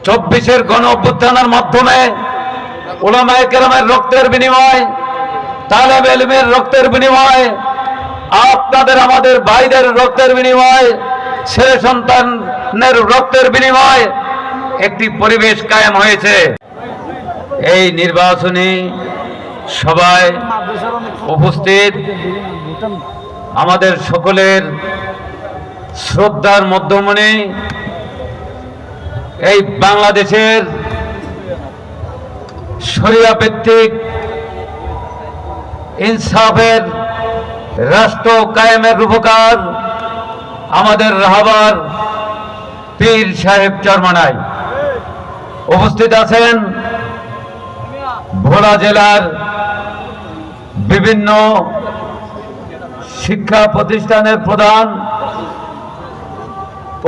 24-এর গণ অভ্যুত্থানের মাধ্যমে উলামায়ে কেরামের রক্তের বিনিময়, তালেবে ইলমের রক্তের বিনিময়, আপনাদের আমাদের ভাইদের রক্তের বিনিময়, ছেলে সন্তানের রক্তের বিনিময় একটি পরিবেশ কায়েম হয়েছে। এই নির্বাচনী সভায় উপস্থিত আমাদের সকলের শ্রদ্ধার মধ্যমণি, এই বাংলাদেশের শরিয়া ভিত্তিক ইনসাফের রাষ্ট্র কায়েমের রূপকার আমাদের রাহবার পীর সাহেব চরমনাই উপস্থিত আছেন। ভোলা জেলার বিভিন্ন শিক্ষা প্রতিষ্ঠানের প্রধান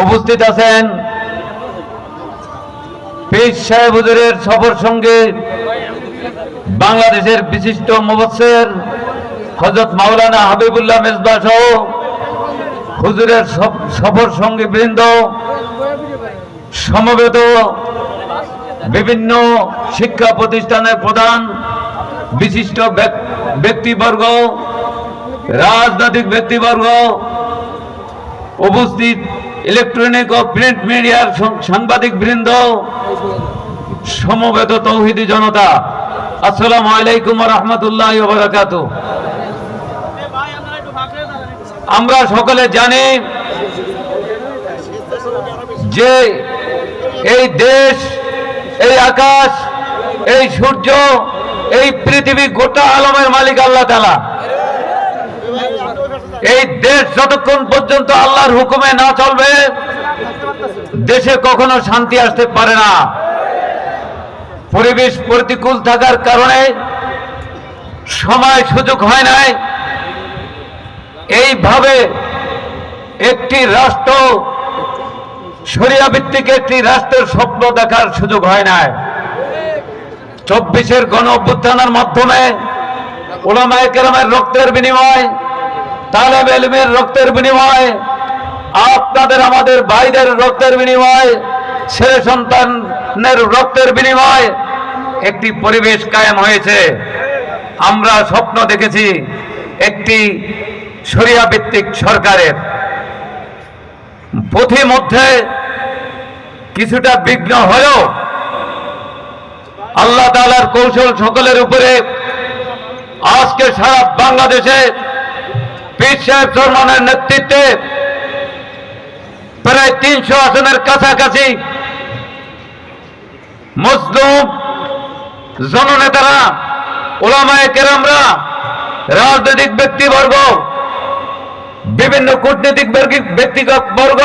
উপস্থিত আছেন। পীর সাহেব হুজুরের সফর সঙ্গে বাংলাদেশের বিশিষ্ট মুফাসসির হযরত মাওলানা হাবিবুল্লাহ মেজবাহ সহ হুজুরের সফর সঙ্গী বৃন্দ, সমবেত বিভিন্ন শিক্ষা প্রতিষ্ঠানের প্রধান, বিশিষ্ট ব্যক্তিবর্গ, রাজনৈতিক ব্যক্তিবর্গ, উপস্থিত ইলেকট্রনিক ও প্রিন্ট মিডিয়ার সাংবাদিক বৃন্দ, সমবেত তৌহিদি জনতা, আসসালামু আলাইকুম ওয়া রাহমাতুল্লাহি ওয়া বারাকাতুহু। আমরা সকলে জানি যে এই দেশ, এই আকাশ, এই সূর্য, এই পৃথিবী গোটা আলমের মালিক আল্লাহ তাআলা। এই দেশ যতক্ষণ পর্যন্ত আল্লাহর হুকুমে না চলবে, দেশে কখনো শান্তি আসতে পারে না। পরিবেশ প্রতিকূল থাকার কারণে সময় সুযোগ হয় নাই, এইভাবে একটি রাষ্ট্র, শরিয়া ভিত্তিক একটি রাষ্ট্রের স্বপ্ন দেখার সুযোগ হয় নাই। 24-এর গণ অভ্যুত্থানের মাধ্যমে উলামায়ে কেরামের রক্তের বিনিময়, তালেবে ইলমের রক্তের বিনিময়, আপনাদের আমাদের ভাইদের রক্তের বিনিময়, ছেলে সন্তানের রক্তের বিনিময় একটি পরিবেশ কায়েম হয়েছে। আমরা স্বপ্ন দেখেছি একটি শরিয়া ভিত্তিক সরকারের। পথিমধ্যে কিছুটা বিঘ্ন হলেও আল্লাহ তাআলার কৌশল সকলের উপরে আজকে সারা বাংলাদেশে পীর সাহেব চরমনাইয়ের নেতৃত্বে প্রায় 300 আসনের কাছাকাছি মুসলিম জননেতারা, উলামায়ে কেরামরা, রাজনৈতিক ব্যক্তিবর্গ, বিভিন্ন কূটনৈতিক ব্যক্তিবর্গ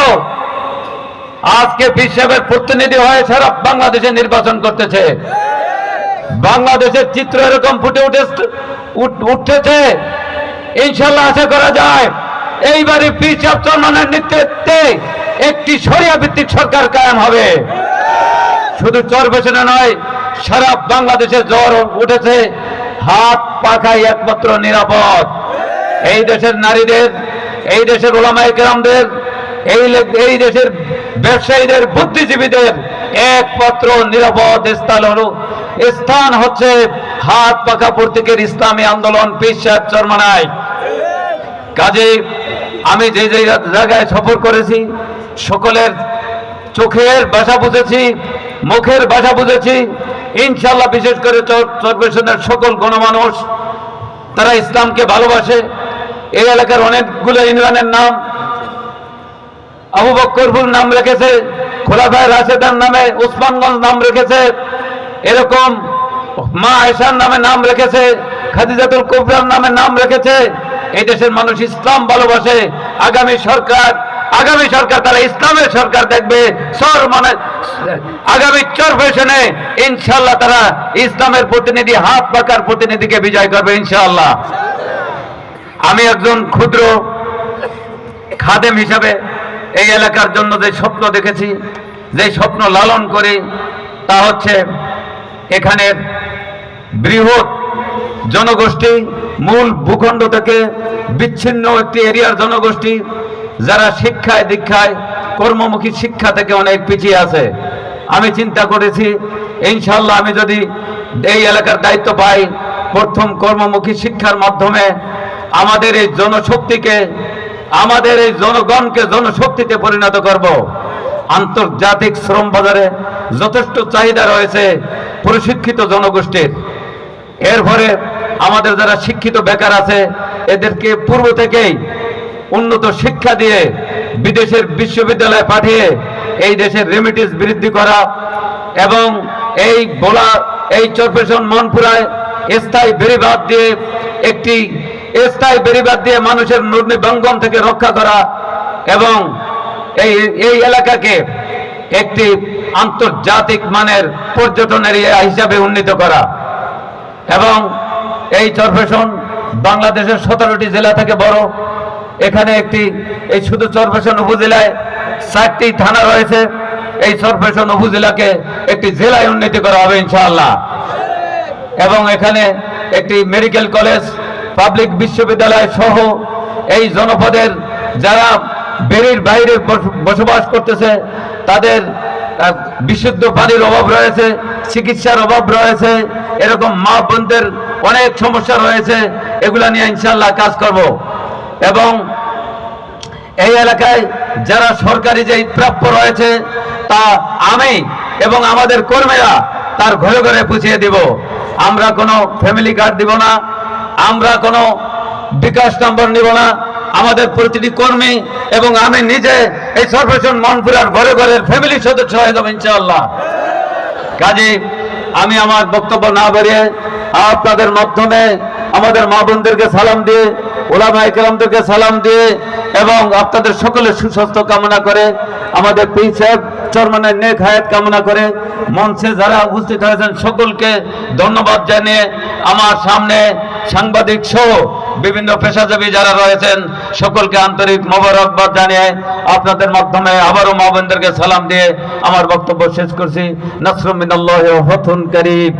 আজকে পীর সাহেবের প্রতিনিধি হয়ে সারা বাংলাদেশে নির্বাচন করতেছে। বাংলাদেশের চিত্র এরকম ফুটে উঠতেছে। ইনশাআল্লাহ আশা করা যায় এইবারে পীর সাহেব চরমনাইয়ের নেতৃত্বে একটি শরিয়া ভিত্তিক সরকার কায়েম হবে। শুধু চরফ্যাশনে নয়, সারা বাংলাদেশে জ্বর উঠেছে। হাত পাখাই একমাত্র নিরাপদ। এই দেশের নারীদের, এই দেশের উলামায়ে কেরামদের, এই দেশের ব্যবসায়ীদের, বুদ্ধিজীবীদের একমাত্র নিরাপদ স্থান হচ্ছে হাত পাখা প্রতীকের ইসলামী আন্দোলন পীর সাহেব চরমনাই। কাজে আমি যে জায়গায় সফর করেছি, সকলের চোখের ভাষা বুঝেছি, মুখের ভাষা বুঝেছি। ইনশাআল্লাহ বিশেষ করে চরফ্যাশনের সকল গণমানুষ তারা ইসলামকে ভালোবাসে। এই এলাকার অনেকগুলো ইউনিয়নের নাম আবু বক্করপুর নাম রেখেছে, খোলাফায়ে রাশেদার নামে ওসমানগঞ্জ নাম রেখেছে, এরকম মা আয়েশার নামে নাম রেখেছে, খাদিজাতুল কুবরার নামে নাম রেখেছে। এই দেশের মানুষ ইসলাম ভালোবাসে। আগামী সরকার তারা ইসলামের সরকার দেখবে। আগামী চরফ্যাশনে ইনশাআল্লাহ তারা ইসলামের প্রতিনিধি, হাত পাকার প্রতিনিধিকে বিজয় করবে ইনশাআল্লাহ। আমি একজন ক্ষুদ্র খাদেম হিসাবে এই এলাকার জন্য যে স্বপ্ন দেখেছি, যে স্বপ্ন লালন করি, তা হচ্ছে এখানের বৃহৎ জনগোষ্ঠী, মূল ভূখণ্ড থেকে বিচ্ছিন্ন একটি এরিয়ার জনগোষ্ঠী, যারা শিক্ষায় দীক্ষায় কর্মমুখী শিক্ষা থেকে অনেক পিছিয়ে আছে। আমি চিন্তা করেছি ইনশাআল্লাহ আমি যদি এই এলাকার দায়িত্ব পাই, প্রথম কর্মমুখী শিক্ষার মাধ্যমে আমাদের এই জনশক্তিকে, আমাদের এই জনগণকে জনশক্তিতে পরিণত করব। আন্তর্জাতিক শ্রম বাজারে যথেষ্ট চাহিদা রয়েছে প্রশিক্ষিত জনগোষ্ঠীর। এরপরে আমাদের যারা শিক্ষিত বেকার আছে এদেরকে পূর্ব থেকেই উন্নত শিক্ষা দিয়ে বিদেশের বিশ্ববিদ্যালয়ে পাঠিয়ে এই দেশের রেমিটেন্স বৃদ্ধি করা এবং এই চরফ্যাশন মনপুরায় স্থায়ী বেড়িবাঁধ দিয়ে মানুষের নির্বন্ধন থেকে রক্ষা করা এবং এই এলাকাকে একটি আন্তর্জাতিক মানের পর্যটন এরিয়া হিসাবে উন্নীত করা এবং এই চরফ্যাশন বাংলাদেশের 17টি জেলা থেকে বড়। এখানে এই শুধু চরফ্যাশন উপজেলায় 4টি থানা রয়েছে। এই চরফ্যাশন উপজেলাকে একটি জেলায় উন্নীত করা হবে ইনশাআল্লাহ এবং এখানে একটি মেডিকেল কলেজ, পাবলিক বিশ্ববিদ্যালয় সহ এই জনপদের যারা বেড়ির বাইরে বসবাস করতেছে তাদের বিশুদ্ধ পানির অভাব রয়েছে, চিকিৎসার অভাব রয়েছে, এরকম মা বোনদের অনেক সমস্যা রয়েছে। এগুলা নিয়ে ইনশাআল্লাহ কাজ করব এবং এই এলাকায় যারা সরকারি যে প্রাপ্য রয়েছে তা আমি এবং আমাদের কর্মীরা তার ঘরে ঘরে পৌঁছিয়ে দিব। আমরা কোনো ফ্যামিলি কার্ড দিব না, আমরা কোনো বিকাশ নম্বর নিব না। আমাদের প্রতিটি কর্মী এবং আমি নিজে এই চরফ্যাশন মনপুরার ঘরে ঘরে ফ্যামিলি সদস্য হয়ে যাবো ইনশাআল্লাহ। কাজে আমি আমার বক্তব্য না বাড়িয়ে আপনাদের মাধ্যমে আমাদের মা বোনদেরকে সালাম দিয়ে, ওলামায়ে কেরামদেরকে সালাম দিয়ে এবং আপনাদের সকলের সুস্বাস্থ্য কামনা করে, আমাদের পীর সাহেব চেয়ারম্যানের নেক হায়াত কামনা করে মঞ্চে যারা উপস্থিত হয়েছেন সকলকে ধন্যবাদ জানিয়ে আমার সামনে সাংবাদিক সহ বিভিন্ন পেশাজীবী যারা রয়েছেন সকলকে আন্তরিক মোবারকবাদ জানিয়ে আপনাদের মাধ্যমে আবারও মা বোনদেরকে সালাম দিয়ে আমার বক্তব্য শেষ করছি। নাসরুম মিনাল্লাহি ওয়া ফাতহুন কারীব।